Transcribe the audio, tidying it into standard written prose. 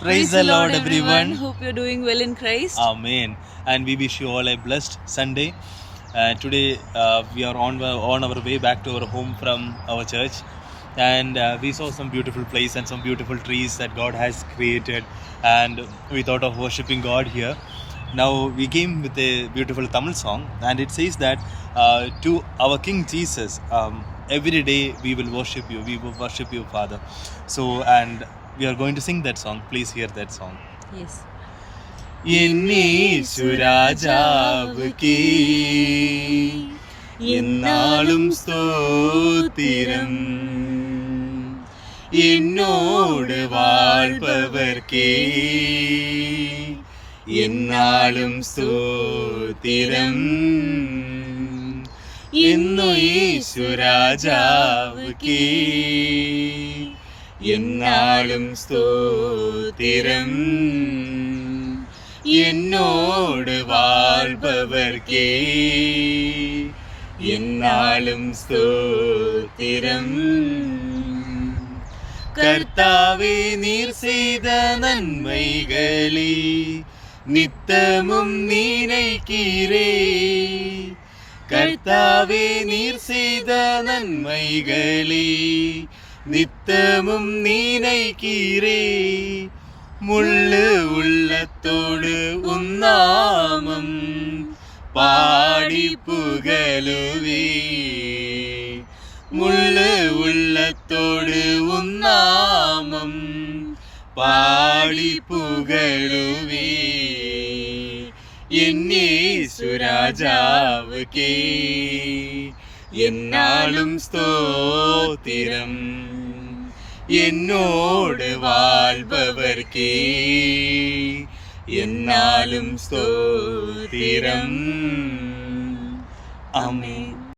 Praise the Lord, everyone. Hope you're doing well in Christ. Amen. And we wish you all a blessed Sunday. Today we are on our way back to our home from our church, and we saw some beautiful place and some beautiful trees that God has created, and we thought of worshiping God here. Now we came with a beautiful Tamil song, and it says that to our King Jesus, every day we will worship you. We will worship you, Father. So, and we are going to sing that song. Please hear that song. Yes. എന്നീശുരാജാവുക്കേ എന്നാളും സ്തോത്രം എന്നോട് வாழ்பவர்க்கே എന്നാളും സ്തോത്രം എന്നീശുരാജാവുക്കേ എന്നാളും സ്തോത്രം என்னோடு வாழ்பவர்க்கே என்னாலும் ஸ்தோத்திரம். கர்த்தாவே நீர் செய்த நன்மைகளே நித்தமும் நினைக்கிறே. கர்த்தாவே நீர் செய்த நன்மைகளே நித்தமும் நினைக்கிறே. முள்ளு உள்ளத்தோடு உன்னாமம் பாடி புகழுவே. முள்ளு உள்ளத்தோடு உன்னாமம் பாடி புகழுவே. എന്നീശുരാജാവുക്കേ എന്നാളും സ്തോത്രം എന്നോട് வாழ்பவர்க்கே എന്നാലും സ്തോത്രം. ആമേൻ.